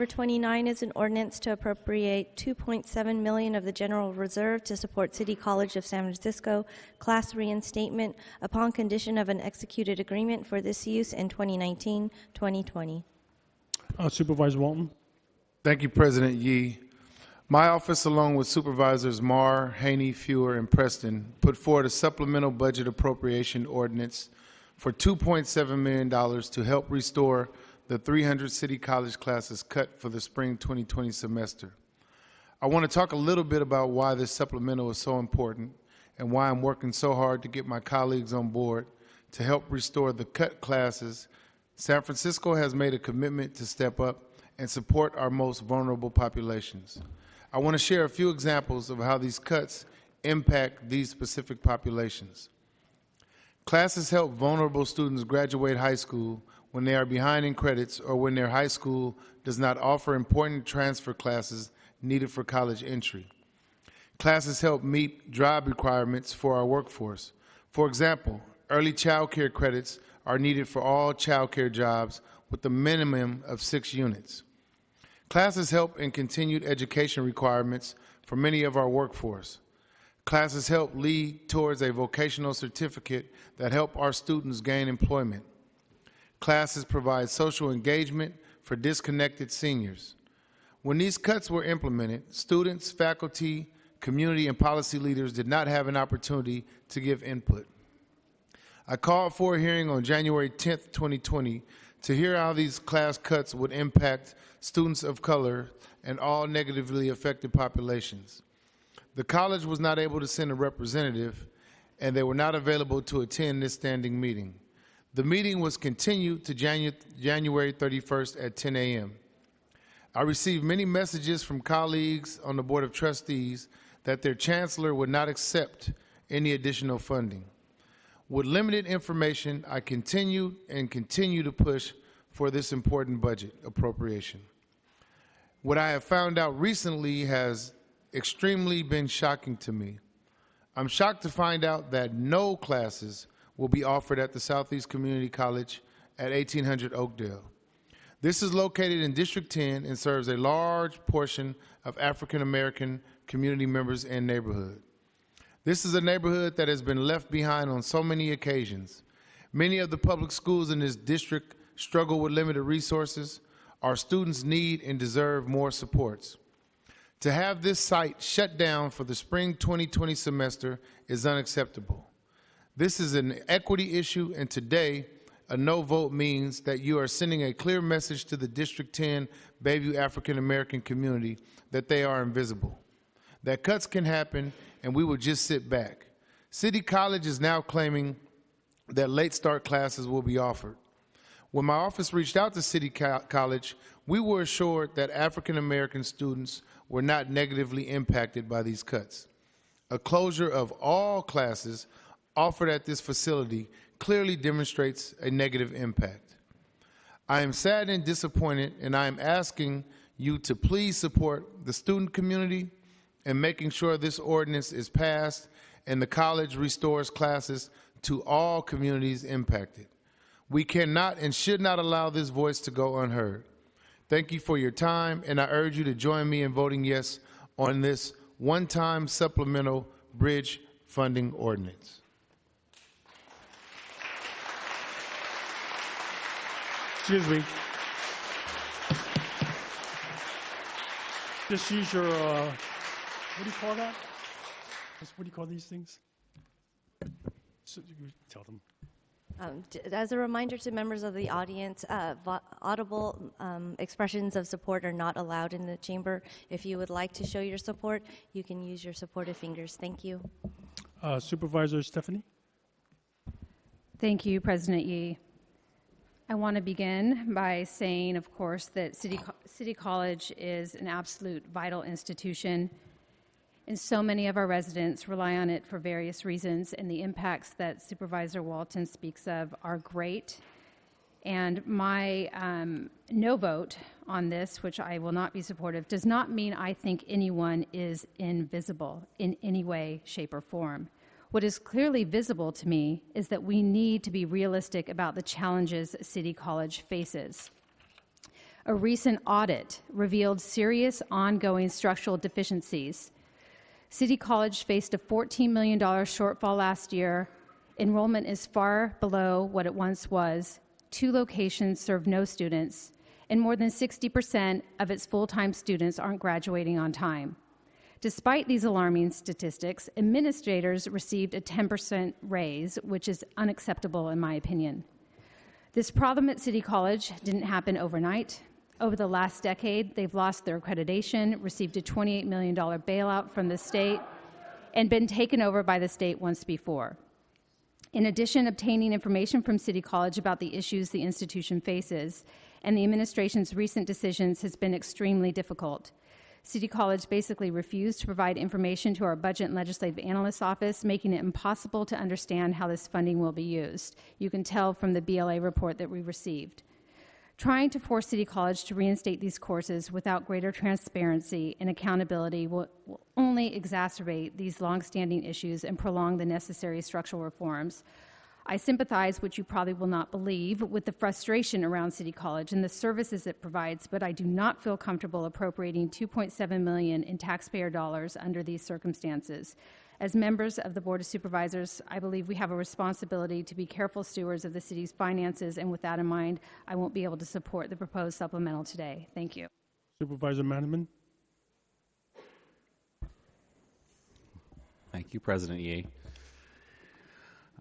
Number 29 is an ordinance to appropriate $2.7 million of the general reserve to support City College of San Francisco class reinstatement upon condition of an executed agreement for this use in 2019-2020. Supervisor Walton. Thank you, President Yee. My office, along with Supervisors Marr, Haney, Fewer, and Preston, put forward a supplemental budget appropriation ordinance for $2.7 million to help restore the 300 City College classes cut for the spring 2020 semester. I want to talk a little bit about why this supplemental is so important and why I'm working so hard to get my colleagues on board to help restore the cut classes. San Francisco has made a commitment to step up and support our most vulnerable populations. I want to share a few examples of how these cuts impact these specific populations. Classes help vulnerable students graduate high school when they are behind in credits or when their high school does not offer important transfer classes needed for college entry. Classes help meet job requirements for our workforce. For example, early child care credits are needed for all child care jobs with a minimum of 6 units. Classes help in continued education requirements for many of our workforce. Classes help lead towards a vocational certificate that help our students gain employment. Classes provide social engagement for disconnected seniors. When these cuts were implemented, students, faculty, community, and policy leaders did not have an opportunity to give input. I called for a hearing on January 10th, 2020 to hear how these class cuts would impact students of color and all negatively affected populations. The college was not able to send a representative, and they were not available to attend this standing meeting. The meeting was continued to January 31st at 10 a.m. I received many messages from colleagues on the Board of Trustees that their chancellor would not accept any additional funding. With limited information, I continue to push for this important budget appropriation. What I have found out recently has extremely been shocking to me. I'm shocked to find out that no classes will be offered at the Southeast Community College at 1800 Oakdale. This is located in District 10 and serves a large portion of African American community members and neighborhood. This is a neighborhood that has been left behind on so many occasions. Many of the public schools in this district struggle with limited resources. Our students need and deserve more supports. To have this site shut down for the spring 2020 semester is unacceptable. This is an equity issue, and today, a no vote means that you are sending a clear message to the District 10 Bayview African American community that they are invisible, that cuts can happen, and we will just sit back. City College is now claiming that late start classes will be offered. When my office reached out to City College, we were assured that African American students were not negatively impacted by these cuts. A closure of all classes offered at this facility clearly demonstrates a negative impact. I am sad and disappointed, and I am asking you to please support the student community in making sure this ordinance is passed and the college restores classes to all communities impacted. We cannot and should not allow this voice to go unheard. Thank you for your time, and I urge you to join me in voting yes on this one-time supplemental bridge funding ordinance. Excuse me. Just use your, what do you call that? What do you call these things? So you tell them. As a reminder to members of the audience, audible expressions of support are not allowed in the chamber. If you would like to show your support, you can use your supportive fingers. Thank you. Supervisor Stephanie. Thank you, President Yee. I want to begin by saying, of course, that City College is an absolute vital institution, and so many of our residents rely on it for various reasons, and the impacts that Supervisor Walton speaks of are great. And my no vote on this, which I will not be supportive, does not mean I think anyone is invisible in any way, shape, or form. What is clearly visible to me is that we need to be realistic about the challenges City College faces. A recent audit revealed serious ongoing structural deficiencies. City College faced a $14 million shortfall last year. Enrollment is far below what it once was. 2 locations serve no students, and more than 60% of its full-time students aren't graduating on time. Despite these alarming statistics, administrators received a 10% raise, which is unacceptable in my opinion. This problem at City College didn't happen overnight. Over the last decade, they've lost their accreditation, received a $28 million bailout from the state, and been taken over by the state once before. In addition, obtaining information from City College about the issues the institution faces and the administration's recent decisions has been extremely difficult. City College basically refused to provide information to our Budget and Legislative Analyst's Office, making it impossible to understand how this funding will be used. You can tell from the BLA report that we received. Trying to force City College to reinstate these courses without greater transparency and accountability will only exacerbate these long-standing issues and prolong the necessary structural reforms. I sympathize, which you probably will not believe, with the frustration around City College and the services it provides, but I do not feel comfortable appropriating $2.7 million in taxpayer dollars under these circumstances. As members of the Board of Supervisors, I believe we have a responsibility to be careful stewards of the city's finances, and with that in mind, I won't be able to support the proposed supplemental today. Thank you. Supervisor Manaman. Thank you, President Yee.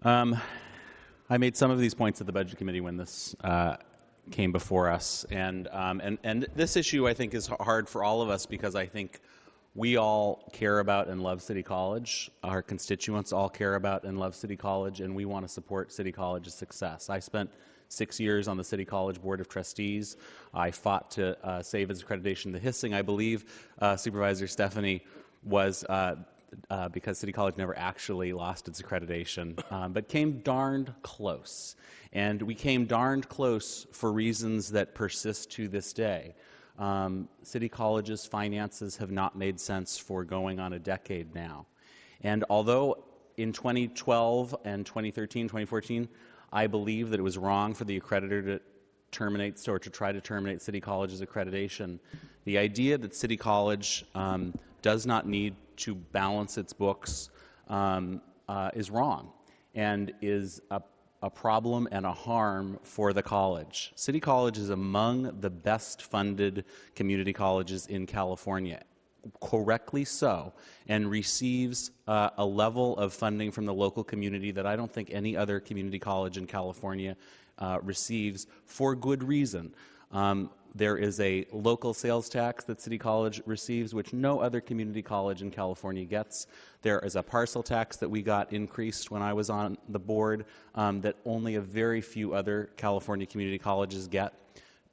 I made some of these points at the Budget Committee when this came before us, and this issue I think is hard for all of us because I think we all care about and love City College. Our constituents all care about and love City College, and we want to support City College's success. I spent 6 years on the City College Board of Trustees. I fought to save its accreditation to hissing. I believe Supervisor Stephanie was because City College never actually lost its accreditation, but came darned close. And we came darned close for reasons that persist to this day. City College's finances have not made sense for going on a decade now. And although in 2012 and 2013, 2014, I believe that it was wrong for the accreditor to terminate or to try to terminate City College's accreditation, the idea that City College does not need to balance its books is wrong and is a problem and a harm for the college. City College is among the best funded community colleges in California, correctly so, and receives a level of funding from the local community that I don't think any other community college in California receives, for good reason. There is a local sales tax that City College receives, which no other community college in California gets. There is a parcel tax that we got increased when I was on the board that only a very few other California community colleges get.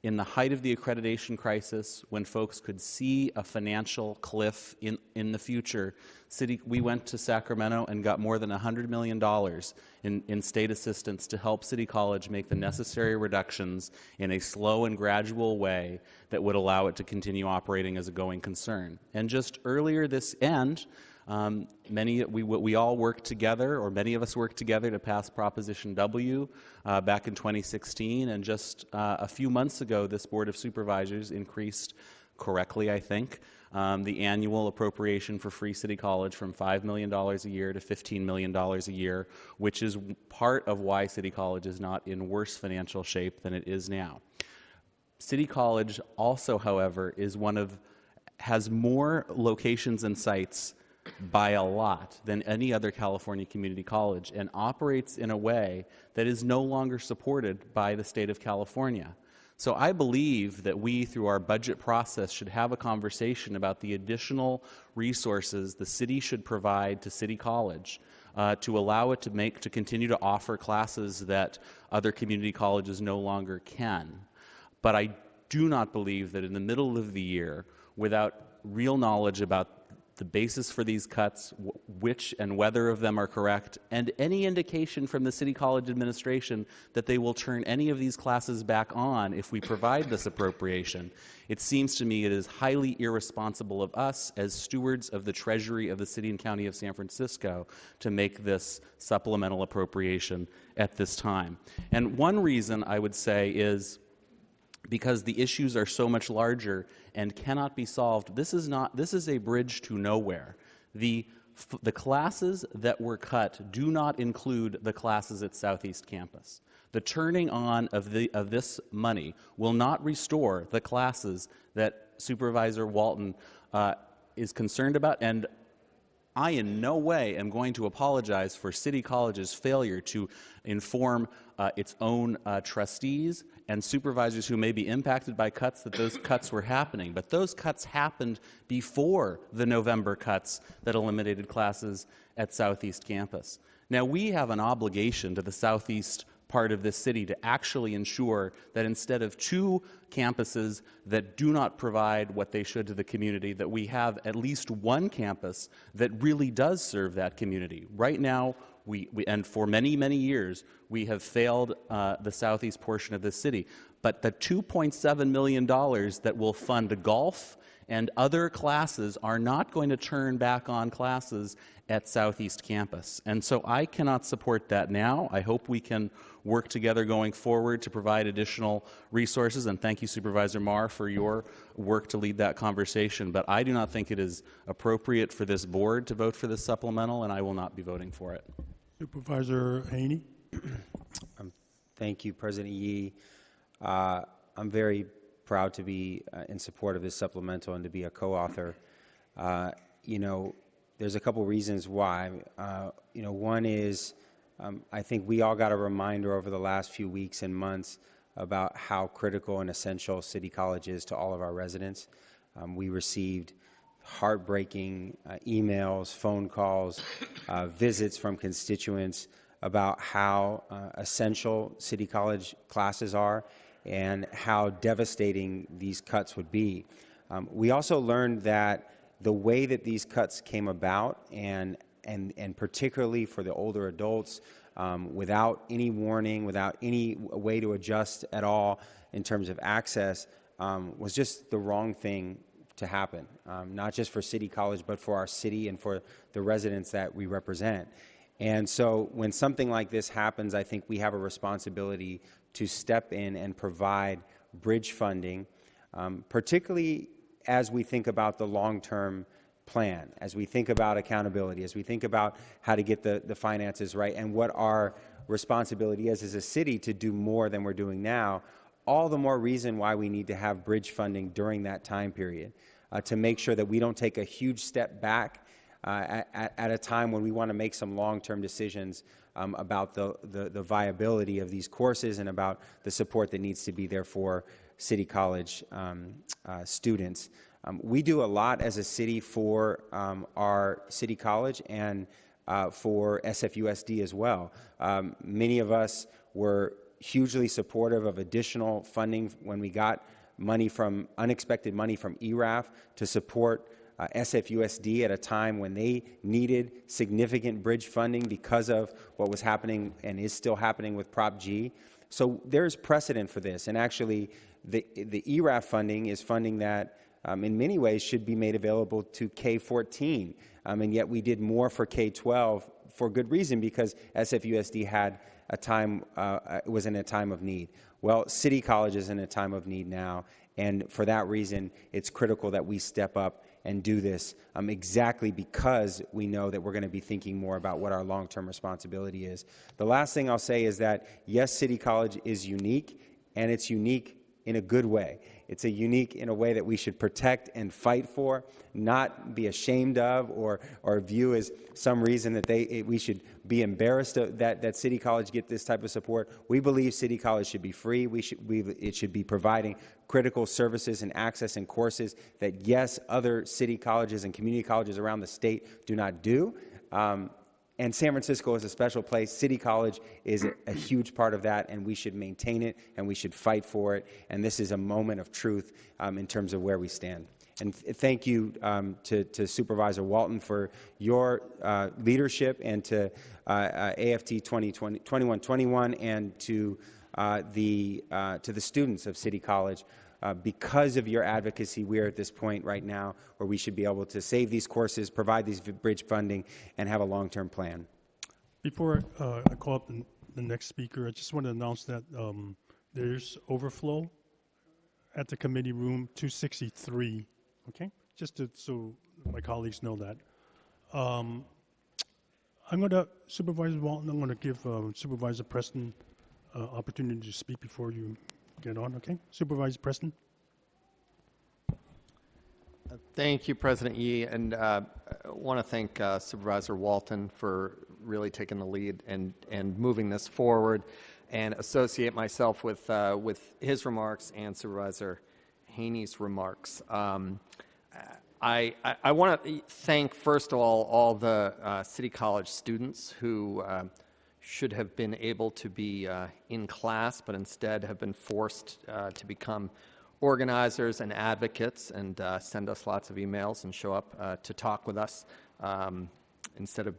In the height of the accreditation crisis, when folks could see a financial cliff in the future, we went to Sacramento and got more than $100 million in state assistance to help City College make the necessary reductions in a slow and gradual way that would allow it to continue operating as a going concern. And just earlier this end, we all worked together, or many of us worked together to pass Proposition W back in 2016, and just a few months ago, this Board of Supervisors increased, correctly I think, the annual appropriation for Free City College from $5 million a year to $15 million a year, which is part of why City College is not in worse financial shape than it is now. City College also, however, has more locations and sites by a lot than any other California community college, and operates in a way that is no longer supported by the state of California. So I believe that we, through our budget process, should have a conversation about the additional resources the city should provide to City College to allow it to continue to offer classes that other community colleges no longer can. But I do not believe that in the middle of the year, without real knowledge about the basis for these cuts, which and whether of them are correct, and any indication from the City College administration that they will turn any of these classes back on if we provide this appropriation, it seems to me it is highly irresponsible of us as stewards of the Treasury of the City and County of San Francisco to make this supplemental appropriation at this time. And one reason I would say is because the issues are so much larger and cannot be solved. This is a bridge to nowhere. The classes that were cut do not include the classes at Southeast Campus. The turning on of this money will not restore the classes that Supervisor Walton is concerned about, and I in no way am going to apologize for City College's failure to inform its own trustees and supervisors who may be impacted by cuts that those cuts were happening. But those cuts happened before the November cuts that eliminated classes at Southeast Campus. Now, we have an obligation to the Southeast part of this city to actually ensure that instead of 2 campuses that do not provide what they should to the community, that we have at least 1 campus that really does serve that community. Right now, and for many, many years, we have failed the southeast portion of the city. But the $2.7 million that will fund golf and other classes are not going to turn back on classes at Southeast Campus. And so I cannot support that now. I hope we can work together going forward to provide additional resources, and thank you, Supervisor Marr, for your work to lead that conversation. But I do not think it is appropriate for this board to vote for this supplemental, and I will not be voting for it. Supervisor Haney. Thank you, President Yee. I'm very proud to be in support of this supplemental and to be a co-author. You know, there's a couple reasons why. You know, one is I think we all got a reminder over the last few weeks and months about how critical and essential City College is to all of our residents. We received heartbreaking emails, phone calls, visits from constituents about how essential City College classes are and how devastating these cuts would be. We also learned that the way that these cuts came about, and particularly for the older adults, without any warning, without any way to adjust at all in terms of access, was just the wrong thing to happen, not just for City College, but for our city and for the residents that we represent. And so when something like this happens, I think we have a responsibility to step in and provide bridge funding, particularly as we think about the long-term plan, as we think about accountability, as we think about how to get the finances right and what our responsibility is as a city to do more than we're doing now, all the more reason why we need to have bridge funding during that time period to make sure that we don't take a huge step back at a time when we want to make some long-term decisions about the viability of these courses and about the support that needs to be there for City College students. We do a lot as a city for our City College and for SFUSD as well. Many of us were hugely supportive of additional funding when we got unexpected money from ERAF to support SFUSD at a time when they needed significant bridge funding because of what was happening and is still happening with Prop G. So there's precedent for this, and actually the ERAF funding is funding that in many ways should be made available to K-14, and yet we did more for K-12 for good reason, because SFUSD had a time, was in a time of need. Well, City College is in a time of need now, and for that reason, it's critical that we step up and do this exactly because we know that we're going to be thinking more about what our long-term responsibility is. The last thing I'll say is that, yes, City College is unique, and it's unique in a good way. It's unique in a way that we should protect and fight for, not be ashamed of or view as some reason that we should be embarrassed that City College get this type of support. We believe City College should be free. It should be providing critical services and access and courses that, yes, other city colleges and community colleges around the state do not do. And San Francisco is a special place. City College is a huge part of that, and we should maintain it, and we should fight for it. And this is a moment of truth in terms of where we stand. And thank you to Supervisor Walton for your leadership, and to AFT 2121, and to the students of City College. Because of your advocacy, we are at this point right now where we should be able to save these courses, provide these bridge funding, and have a long-term plan. Before I call up the next speaker, I just want to announce that there's overflow at the committee room 263, okay? So my colleagues know that. I'm going to, Supervisor Walton, I'm going to give Supervisor Preston opportunity to speak before you get on, okay? Supervisor Preston? Thank you, President Yee, and I want to thank Supervisor Walton for really taking the lead and moving this forward, and associate myself with his remarks and Supervisor Haney's remarks. I want to thank, first of all the City College students who should have been able to be in class, but instead have been forced to become organizers and advocates and send us lots of emails and show up to talk with us. Instead of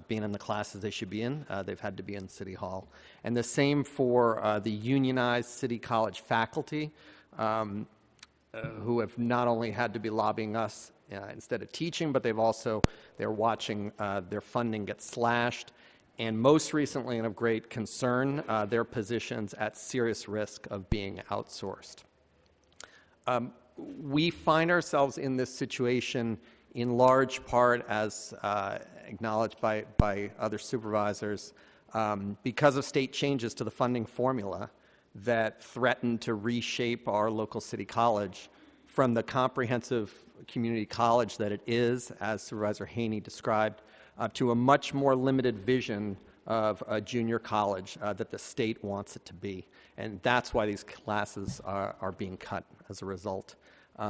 being in the classes they should be in, they've had to be in City Hall. And the same for the unionized City College faculty, who have not only had to be lobbying us instead of teaching, but they're watching their funding get slashed, and most recently, and of great concern, their positions at serious risk of being outsourced. We find ourselves in this situation in large part, as acknowledged by other supervisors, because of state changes to the funding formula that threaten to reshape our local city college from the comprehensive community college that it is, as Supervisor Haney described, to a much more limited vision of a junior college that the state wants it to be. And that's why these classes are being cut as a result.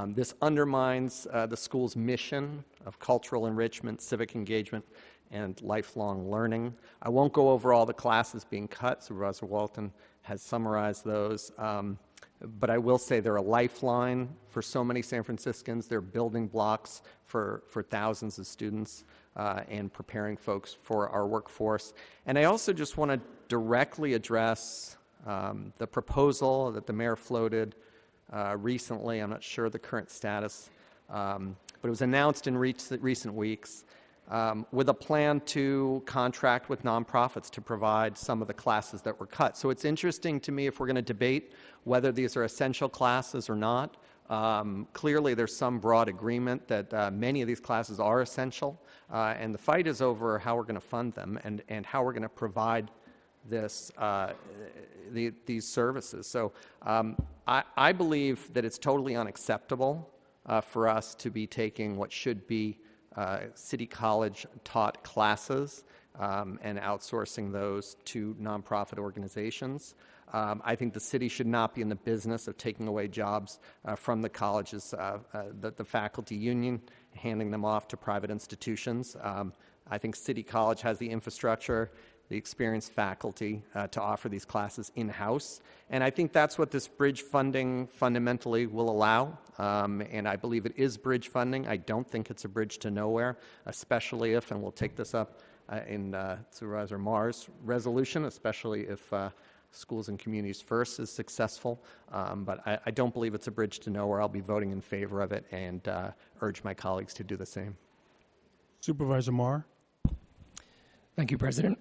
This undermines the school's mission of cultural enrichment, civic engagement, and lifelong learning. I won't go over all the classes being cut. Supervisor Walton has summarized those. But I will say they're a lifeline for so many San Franciscans. They're building blocks for thousands of students and preparing folks for our workforce. And I also just want to directly address the proposal that the mayor floated recently. I'm not sure the current status, but it was announced in recent weeks with a plan to contract with nonprofits to provide some of the classes that were cut. So it's interesting to me, if we're going to debate whether these are essential classes or not. Clearly there's some broad agreement that many of these classes are essential, and the fight is over how we're going to fund them and how we're going to provide this these services. So I believe that it's totally unacceptable for us to be taking what should be City College taught classes and outsourcing those to nonprofit organizations. I think the city should not be in the business of taking away jobs from the colleges, the faculty union, handing them off to private institutions. I think City College has the infrastructure, the experienced faculty to offer these classes in-house. And I think that's what this bridge funding fundamentally will allow. And I believe it is bridge funding. I don't think it's a bridge to nowhere, especially if, and we'll take this up in Supervisor Marr's resolution, especially if Schools and Communities First is successful. But I don't believe it's a bridge to nowhere. I'll be voting in favor of it and urge my colleagues to do the same. Supervisor Marr? Thank you, President.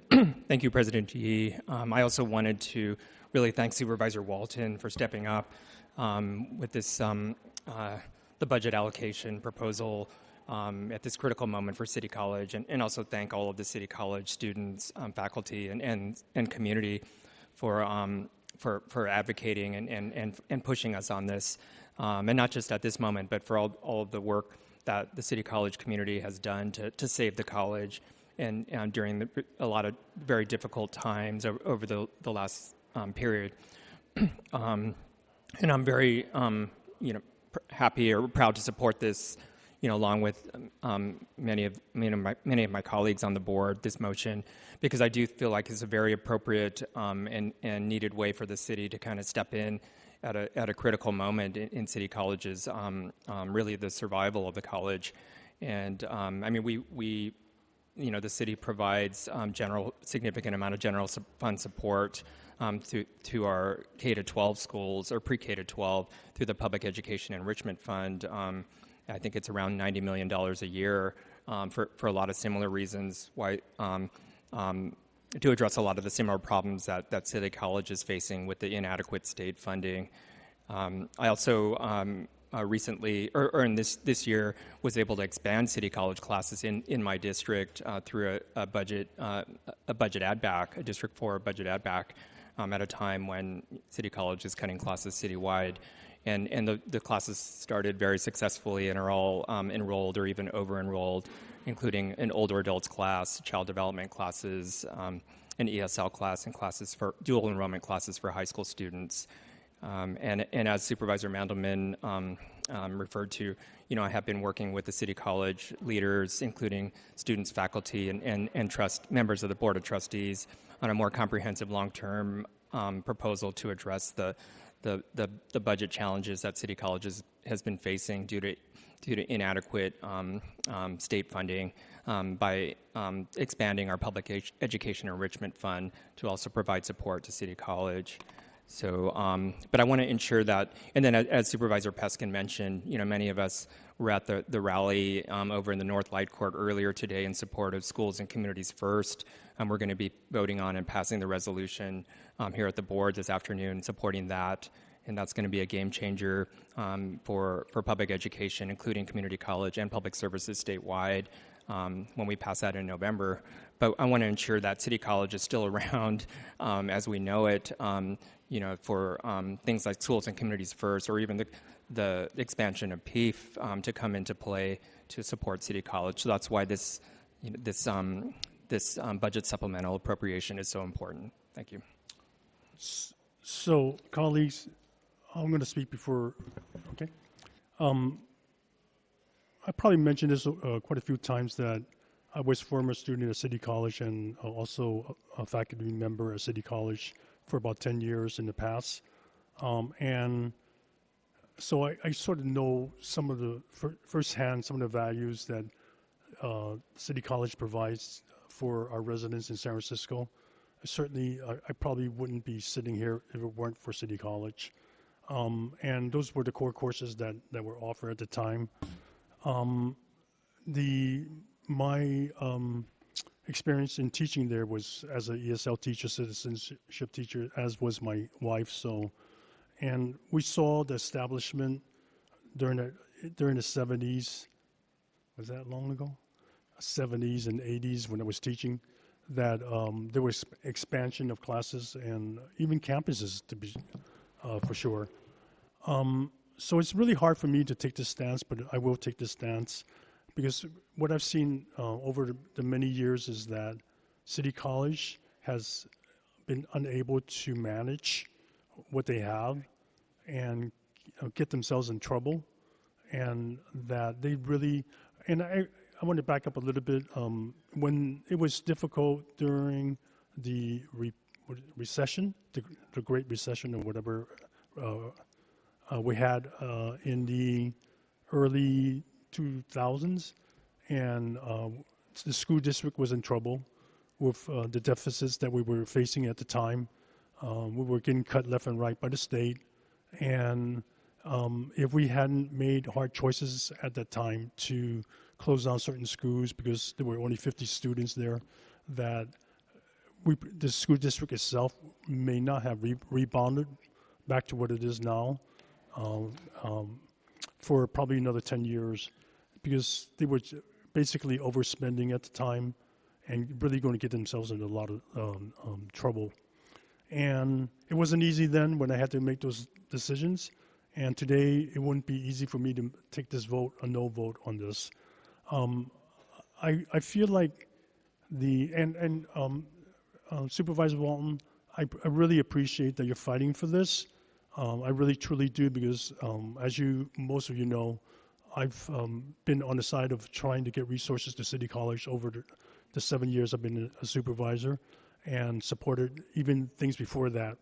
Thank you, President Yee. I also wanted to really thank Supervisor Walton for stepping up with this the budget allocation proposal at this critical moment for City College, and also thank all of the City College students, faculty, and community for advocating and pushing us on this, and not just at this moment, but for all of the work that the City College community has done to save the college and during a lot of very difficult times over the last period. And I'm very happy or proud to support this, along with many of my colleagues on the board, this motion, because I do feel like it's a very appropriate and needed way for the city to kind of step in at a critical moment in City College's really the survival of the college. And I mean, we the city provides significant amount of general fund support to our K-12 schools, or pre-K to 12, through the Public Education Enrichment Fund. I think it's around $90 million a year for a lot of similar reasons why to address a lot of the similar problems that City College is facing with the inadequate state funding. I also recently, or in this year, was able to expand City College classes in my district through a budget add back, a District 4 budget add back, at a time when City College is cutting classes citywide. And the classes started very successfully and are all enrolled or even over-enrolled, including an older adults class, child development classes, an ESL class, and classes for dual enrollment classes for high school students. And as Supervisor Mandelman referred to, I have been working with the City College leaders, including students, faculty, and members of the Board of Trustees, on a more comprehensive long-term proposal to address the budget challenges that City College has been facing due to inadequate state funding, by expanding our public education enrichment fund to also provide support to City College. So, but I want to ensure that, and then as Supervisor Peskin mentioned, many of us were at the rally over in the North Light Court earlier today in support of Schools and Communities First. We're going to be voting on and passing the resolution here at the board this afternoon, supporting that, and that's going to be a game changer for public education, including community college and public services statewide, when we pass that in November. But I want to ensure that City College is still around as we know it, for things like Schools and Communities First, or even the expansion of PEEF to come into play to support City College. So that's why this budget supplemental appropriation is so important. Thank you. So, colleagues, I'm going to speak before, okay? I probably mentioned this quite a few times, that I was former student at City College and also a faculty member at City College for about 10 years in the past. And so I sort of know some of the, firsthand, some of the values that City College provides for our residents in San Francisco. Certainly, I probably wouldn't be sitting here if it weren't for City College. And those were the core courses that were offered at the time. My experience in teaching there was as an ESL teacher, citizenship teacher, as was my wife. So, and we saw the establishment during the 70s. Was that long ago? 70s and 80s when I was teaching, that there was expansion of classes and even campuses, to be for sure. So it's really hard for me to take this stance, but I will take this stance, because what I've seen over the many years is that City College has been unable to manage what they have and get themselves in trouble, and that they really, and I want to back up a little bit. When it was difficult during the recession, the Great Recession, or whatever we had in the early 2000s, and the school district was in trouble with the deficits that we were facing at the time. We were getting cut left and right by the state, and if we hadn't made hard choices at that time to close down certain schools because there were only 50 students there, that the school district itself may not have rebounded back to what it is now for probably another 10 years, because they were basically overspending at the time and really going to get themselves into a lot of trouble. And it wasn't easy then when I had to make those decisions, and today it wouldn't be easy for me to take this vote, a no vote on this. I feel like Supervisor Walton, I really appreciate that you're fighting for this. I really truly do, because as most of you know, I've been on the side of trying to get resources to City College over the 7 years I've been a supervisor, and supported even things before that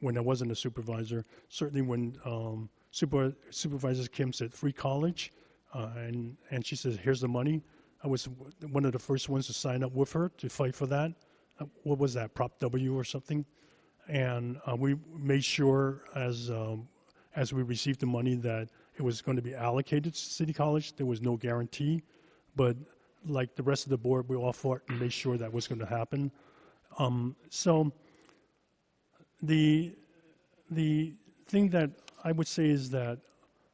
when I wasn't a supervisor. Certainly when Supervisor Kim said free college, and she said, here's the money, I was one of the first ones to sign up with her to fight for that. What was that, Prop W or something? And we made sure as we received the money that it was going to be allocated to City College. There was no guarantee, but like the rest of the board, we all fought and made sure that was going to happen. So the thing that I would say is that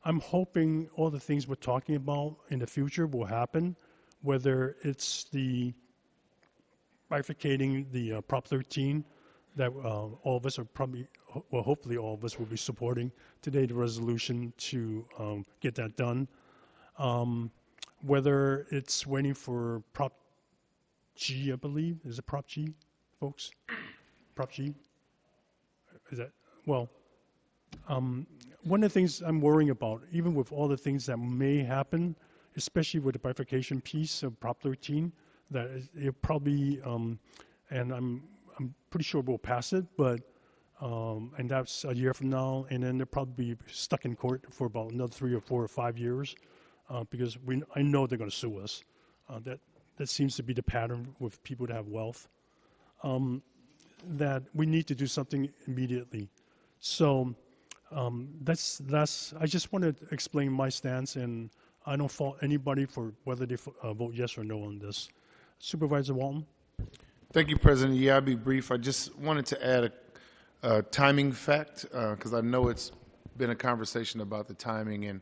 I'm hoping all the things we're talking about in the future will happen, whether it's the bifurcating the Prop 13 that all of us are probably, well, hopefully all of us will be supporting today, the resolution to get that done. Whether it's waiting for Prop G, I believe. Is it Prop G, folks? Prop G? Is that, well, one of the things I'm worrying about, even with all the things that may happen, especially with the bifurcation piece of Prop 13, that it'll probably, and I'm pretty sure we'll pass it, but, and that's a year from now, and then they'll probably be stuck in court for about another 3 or 4 or 5 years, because I know they're going to sue us. That seems to be the pattern with people that have wealth. That we need to do something immediately. So that's I just want to explain my stance, and I don't fault anybody for whether they vote yes or no on this. Supervisor Walton. Thank you, President. Yeah, I'll be brief. I just wanted to add a timing fact, because I know it's been a conversation about the timing and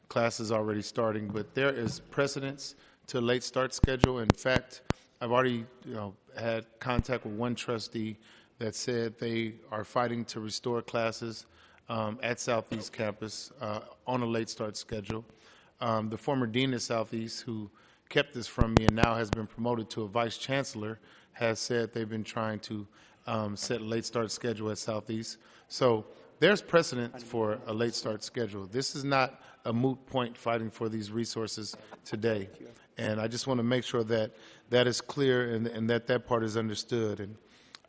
classes already starting, but there is precedence to a late start schedule. In fact, I've already had contact with one trustee that said they are fighting to restore classes at Southeast campus on a late start schedule. The former dean of Southeast, who kept this from me and now has been promoted to a vice chancellor, has said they've been trying to set a late start schedule at Southeast. So there's precedent for a late start schedule. This is not a moot point fighting for these resources today. And I just want to make sure that that is clear and that part is understood. And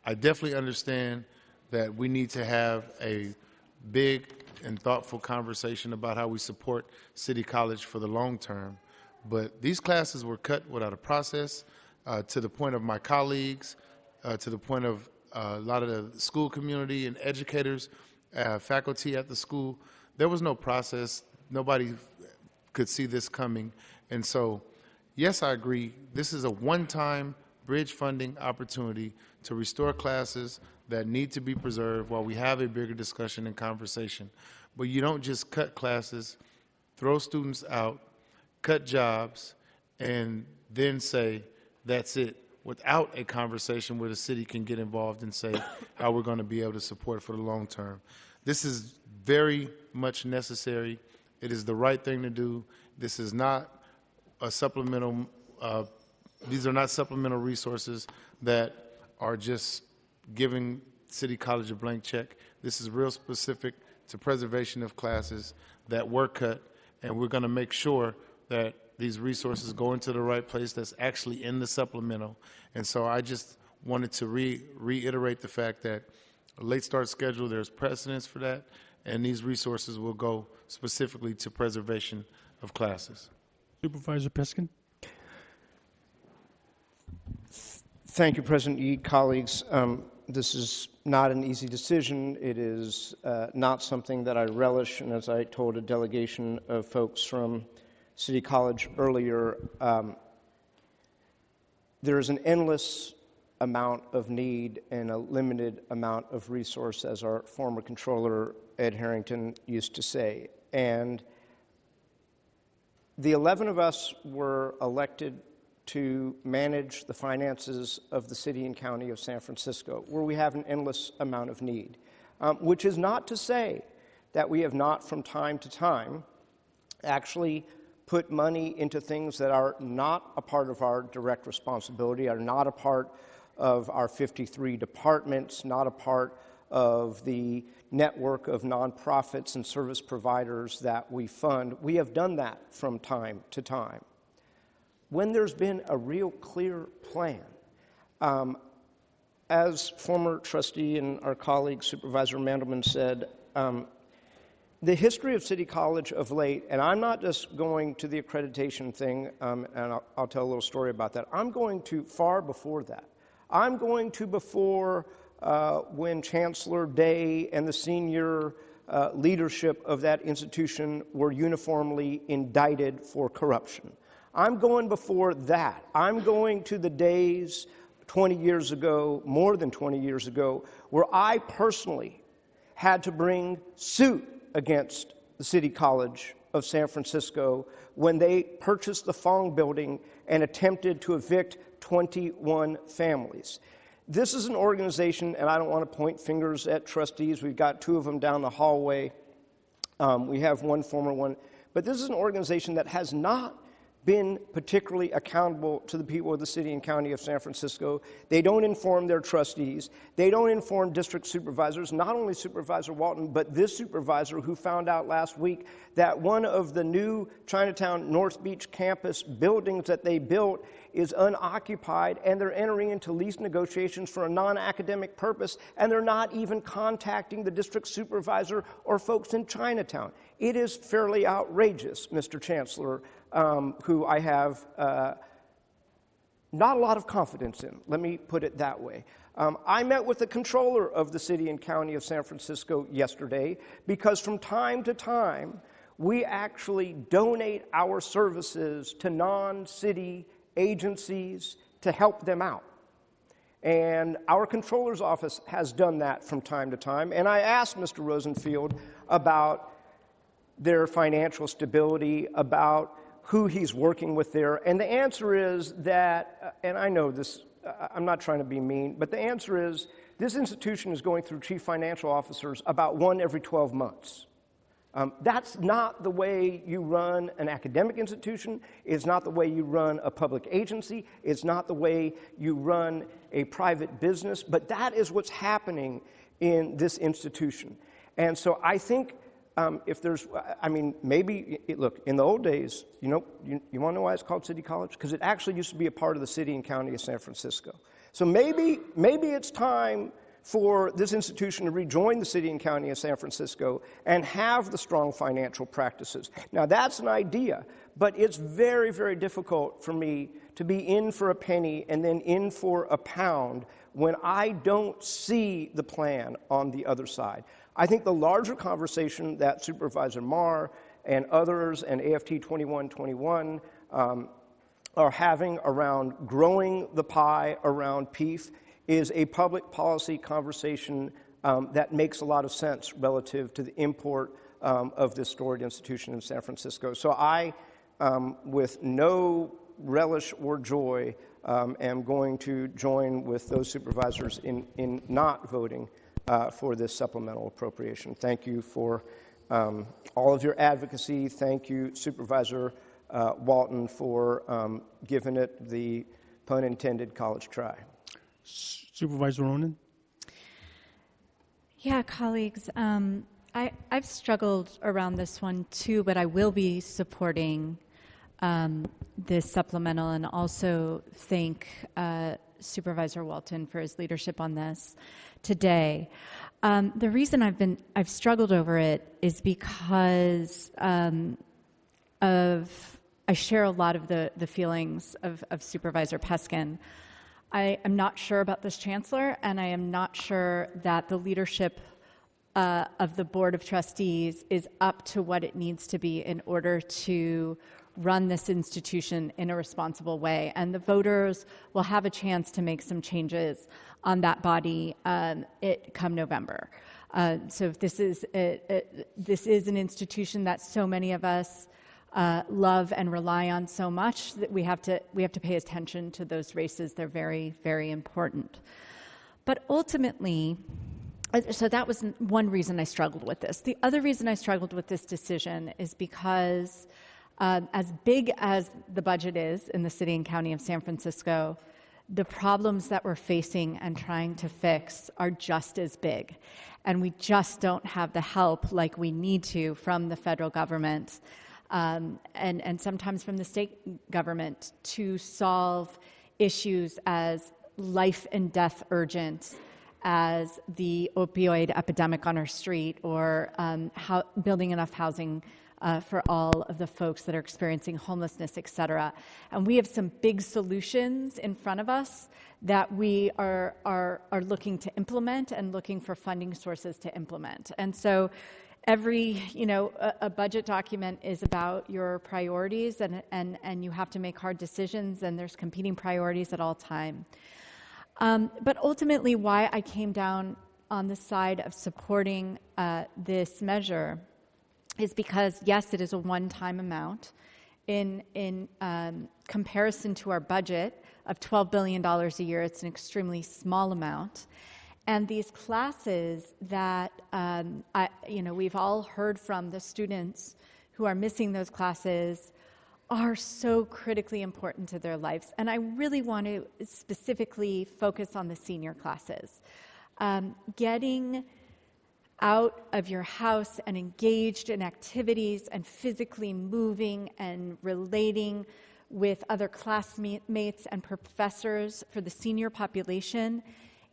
I definitely understand that we need to have a big and thoughtful conversation about how we support City College for the long term. But these classes were cut without a process, to the point of my colleagues, to the point of a lot of the school community and educators, faculty at the school. There was no process. Nobody could see this coming. And so, yes, I agree. This is a one-time bridge funding opportunity to restore classes that need to be preserved while we have a bigger discussion and conversation. But you don't just cut classes, throw students out, cut jobs, and then say, that's it, without a conversation where the city can get involved and say how we're going to be able to support for the long term. This is very much necessary. It is the right thing to do. This is not a supplemental, these are not supplemental resources that are just giving City College a blank check. This is real specific to preservation of classes that were cut, and we're going to make sure that these resources go into the right place that's actually in the supplemental. And so I just wanted to reiterate the fact that a late start schedule, there's precedence for that, and these resources will go specifically to preservation of classes. Supervisor Peskin. Thank you, President Yee. Colleagues, this is not an easy decision. It is not something that I relish, and as I told a delegation of folks from City College earlier, there is an endless amount of need and a limited amount of resource, as our former controller, Ed Harrington, used to say. And the 11 of us were elected to manage the finances of the city and county of San Francisco, where we have an endless amount of need, which is not to say that we have not from time to time actually put money into things that are not a part of our direct responsibility, are not a part of our 53 departments, not a part of the network of nonprofits and service providers that we fund. We have done that from time to time. When there's been a real clear plan, as former trustee and our colleague Supervisor Mandelman said, the history of City College of late, and I'm not just going to the accreditation thing, and I'll tell a little story about that. I'm going to far before that. I'm going to before when Chancellor Day and the senior leadership of that institution were uniformly indicted for corruption. I'm going before that. I'm going to the days 20 years ago, more than 20 years ago, where I personally had to bring suit against the City College of San Francisco when they purchased the Fong building and attempted to evict 21 families. This is an organization, and I don't want to point fingers at trustees. We've got two of them down the hallway. We have one former one. But this is an organization that has not been particularly accountable to the people of the city and county of San Francisco. They don't inform their trustees. They don't inform district supervisors, not only Supervisor Walton, but this supervisor who found out last week that one of the new Chinatown North Beach campus buildings that they built is unoccupied, and they're entering into lease negotiations for a non-academic purpose, and they're not even contacting the district supervisor or folks in Chinatown. It is fairly outrageous, Mr. Chancellor, who I have not a lot of confidence in. Let me put it that way. I met with the controller of the city and county of San Francisco yesterday because from time to time, we actually donate our services to non-city agencies to help them out. And our controller's office has done that from time to time. And I asked Mr. Rosenfield about their financial stability, about who he's working with there. And the answer is that, and I know this, I'm not trying to be mean, but the answer is this institution is going through chief financial officers about one every 12 months. That's not the way you run an academic institution. It's not the way you run a public agency. It's not the way you run a private business. But that is what's happening in this institution. And so I think if there's, I mean, maybe, look, in the old days, you want to know why it's called City College? Because it actually used to be a part of the city and county of San Francisco. So maybe it's time for this institution to rejoin the city and county of San Francisco and have the strong financial practices. Now, that's an idea, but it's very, very difficult for me to be in for a penny and then in for a pound when I don't see the plan on the other side. I think the larger conversation that Supervisor Marr and others and AFT 2121 are having around growing the pie around PEEF is a public policy conversation that makes a lot of sense relative to the import of this storied institution in San Francisco. So I, with no relish or joy, am going to join with those supervisors in not voting for this supplemental appropriation. Thank you for all of your advocacy. Thank you, Supervisor Walton, for giving it the pun intended college try. Supervisor Ronan? Yeah, colleagues, I've struggled around this one too, but I will be supporting this supplemental and also thank Supervisor Walton for his leadership on this today. The reason I've struggled over it is because I share a lot of the feelings of Supervisor Peskin. I am not sure about this chancellor, and I am not sure that the leadership of the Board of Trustees is up to what it needs to be in order to run this institution in a responsible way. And the voters will have a chance to make some changes on that body come November. So if this is an institution that so many of us love and rely on so much that we have to pay attention to those races. They're very, very important. But ultimately, so that was one reason I struggled with this. The other reason I struggled with this decision is because as big as the budget is in the city and county of San Francisco, the problems that we're facing and trying to fix are just as big. And we just don't have the help like we need to from the federal government and sometimes from the state government to solve issues as life and death urgent as the opioid epidemic on our street or building enough housing for all of the folks that are experiencing homelessness, et cetera. And we have some big solutions in front of us that we are looking to implement and looking for funding sources to implement. And so every, a budget document is about your priorities and you have to make hard decisions and there's competing priorities at all time. But ultimately why I came down on the side of supporting this measure is because, yes, it is a one-time amount. In comparison to our budget of $12 billion a year, it's an extremely small amount. And these classes that, we've all heard from the students who are missing those classes are so critically important to their lives. And I really want to specifically focus on the senior classes. Getting out of your house and engaged in activities and physically moving and relating with other classmates and professors for the senior population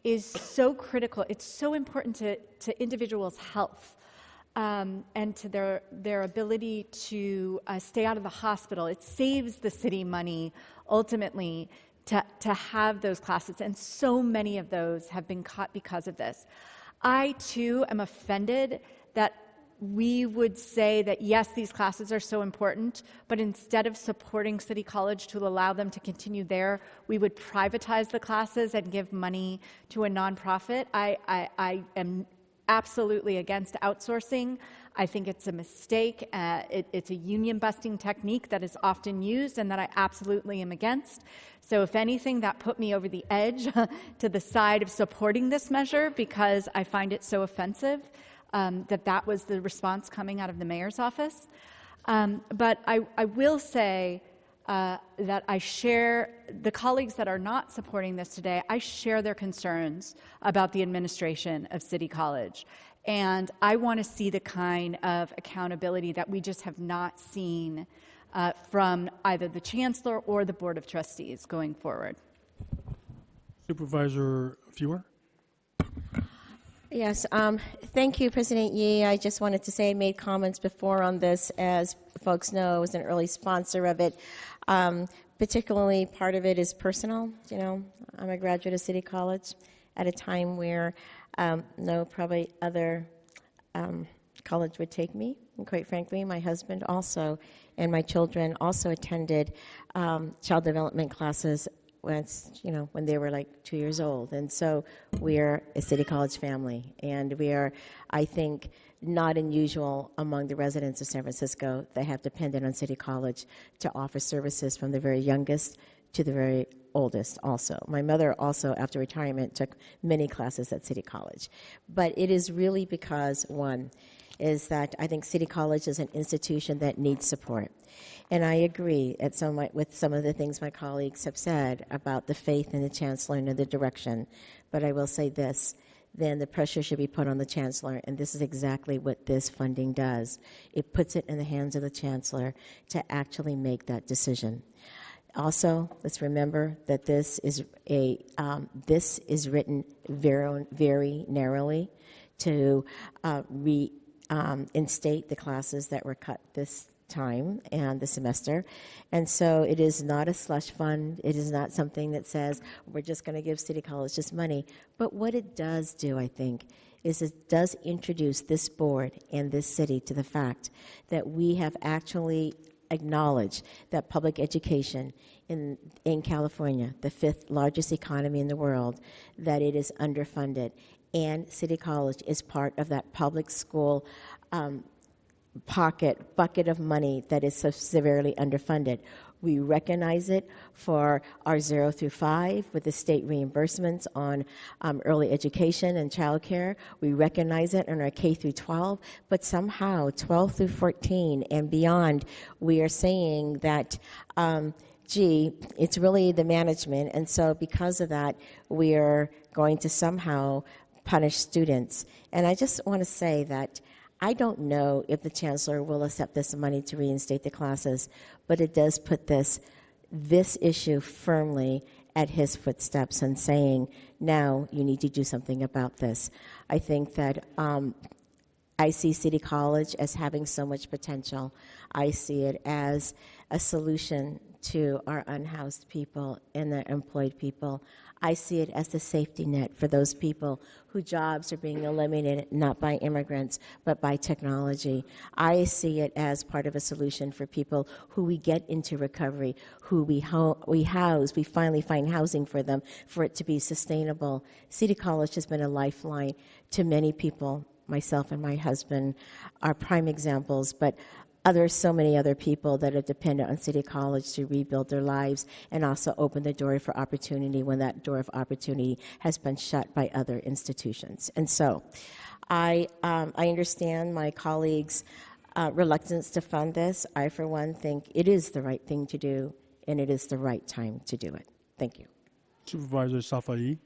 is so critical. It's so important to individuals' health and to their ability to stay out of the hospital. It saves the city money ultimately to have those classes, and so many of those have been cut because of this. I, too, am offended that we would say that, yes, these classes are so important, but instead of supporting City College to allow them to continue there, we would privatize the classes and give money to a nonprofit. I am absolutely against outsourcing. I think it's a mistake. It's a union-busting technique that is often used and that I absolutely am against. So if anything, that put me over the edge to the side of supporting this measure because I find it so offensive that was the response coming out of the mayor's office. But I will say that I share, the colleagues that are not supporting this today, I share their concerns about the administration of City College. And I want to see the kind of accountability that we just have not seen from either the Chancellor or the Board of Trustees going forward. Supervisor Fewer? Yes, thank you, President Yee. I just wanted to say I made comments before on this. As folks know, I was an early sponsor of it. Particularly, part of it is personal. You know, I'm a graduate of City College at a time where no probably other college would take me. And quite frankly, my husband also and my children also attended child development classes when they were like 2 years old. And so we're a City College family, and we are, I think, not unusual among the residents of San Francisco that have depended on City College to offer services from the very youngest to the very oldest also. My mother also, after retirement, took many classes at City College. But it is really because, one, is that I think City College is an institution that needs support. And I agree with some of the things my colleagues have said about the faith in the Chancellor and in the direction. But I will say this, then the pressure should be put on the Chancellor, and this is exactly what this funding does. It puts it in the hands of the Chancellor to actually make that decision. Also, let's remember that this is written very, very narrowly to reinstate the classes that were cut this time and the semester. And so it is not a slush fund. It is not something that says we're just going to give City College just money. But what it does do, I think, is it does introduce this board and this city to the fact that we have actually acknowledged that public education in California, the 5th largest economy in the world, that it is underfunded. And City College is part of that public school bucket of money that is so severely underfunded. We recognize it for our 0 through 5 with the state reimbursements on early education and childcare. We recognize it in our K through 12, but somehow 12 through 14 and beyond, we are saying that it's really the management, and so because of that, we are going to somehow punish students. And I just want to say that I don't know if the Chancellor will accept this money to reinstate the classes, but it does put this issue firmly at his footsteps and saying, now you need to do something about this. I think that I see City College as having so much potential. I see it as a solution to our unhoused people and the employed people. I see it as the safety net for those people whose jobs are being eliminated not by immigrants, but by technology. I see it as part of a solution for people who we get into recovery, who we house, we finally find housing for them, for it to be sustainable. City College has been a lifeline to many people. Myself and my husband are prime examples, but so many other people that are dependent on City College to rebuild their lives and also open the door for opportunity when that door of opportunity has been shut by other institutions. And so I understand my colleagues' reluctance to fund this. I, for one, think it is the right thing to do, and it is the right time to do it. Thank you. Supervisor Safai.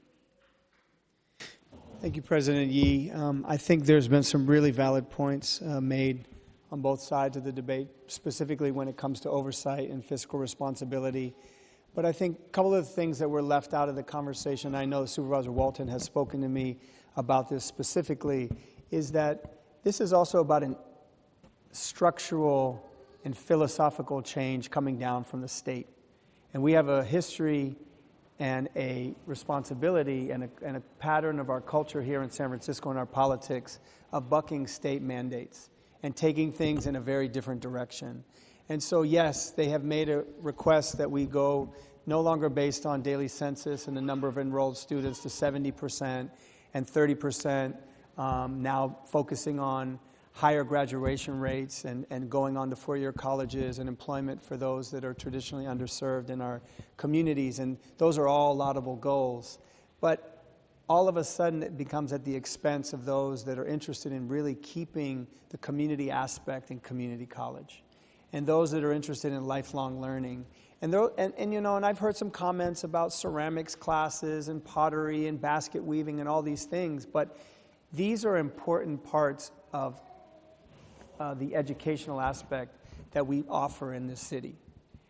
Thank you, President Yee. I think there's been some really valid points made on both sides of the debate, specifically when it comes to oversight and fiscal responsibility. But I think a couple of the things that were left out of the conversation, I know Supervisor Walton has spoken to me about this specifically, is that this is also about a structural and philosophical change coming down from the state. And we have a history and a responsibility and a pattern of our culture here in San Francisco and our politics of bucking state mandates and taking things in a very different direction. And so, yes, they have made a request that we go no longer based on daily census and the number of enrolled students to 70% and 30%, now focusing on higher graduation rates and going on to four-year colleges and employment for those that are traditionally underserved in our communities. And those are all laudable goals. But all of a sudden it becomes at the expense of those that are interested in really keeping the community aspect in community college, and those that are interested in lifelong learning. And I've heard some comments about ceramics classes and pottery and basket weaving and all these things, but these are important parts of the educational aspect that we offer in this city.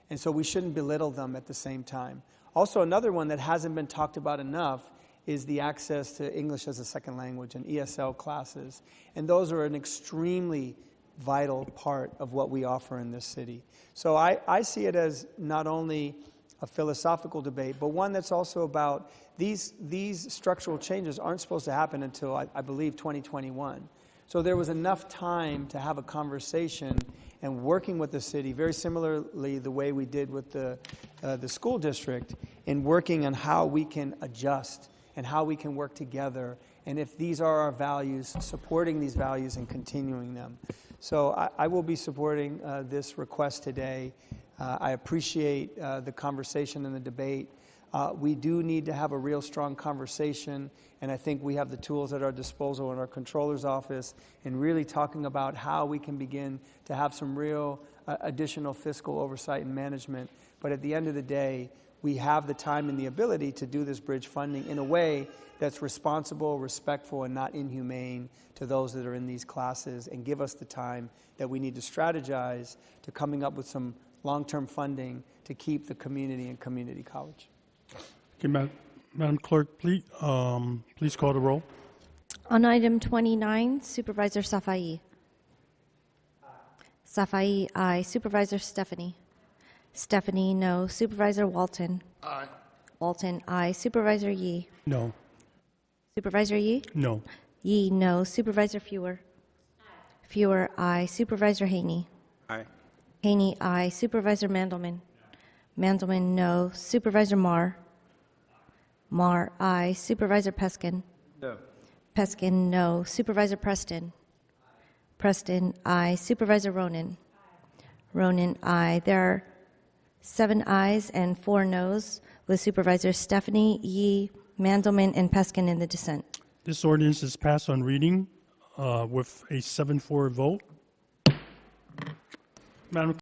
And so we shouldn't belittle them at the same time. Also, another one that hasn't been talked about enough is the access to English as a second language and ESL classes. And those are an extremely vital part of what we offer in this city. So I see it as not only a philosophical debate, but one that's also about these structural changes aren't supposed to happen until, I believe, 2021. So there was enough time to have a conversation and working with the city, very similarly the way we did with the school district, in working on how we can adjust and how we can work together, and if these are our values, supporting these values and continuing them. So I will be supporting this request today. I appreciate the conversation and the debate. We do need to have a real strong conversation, and I think we have the tools at our disposal in our controller's office in really talking about how we can begin to have some real additional fiscal oversight and management. But at the end of the day, we have the time and the ability to do this bridge funding in a way that's responsible, respectful, and not inhumane to those that are in these classes, and give us the time that we need to strategize to coming up with some long-term funding to keep the community in community college. Okay, Madam Clerk, please call the roll. On item 29, Supervisor Safai. Safai, aye. Supervisor Stephanie. Stephanie, no. Supervisor Walton. Aye. Walton, aye. Supervisor Yee. No. Supervisor Yee? No. Yee, no. Supervisor Fewer. Fewer, aye. Supervisor Haney. Aye. Haney, aye. Supervisor Mandelman. Mandelman, no. Supervisor Marr. Marr, aye. Supervisor Peskin. No. Peskin, no. Supervisor Preston. Preston, aye. Supervisor Ronan. Ronan, aye. There are 7 ayes and 4 noes, with Supervisors Stephanie, Yee, Mandelman, and Peskin in the dissent. This ordinance is passed on reading with a 7-4 vote. Madam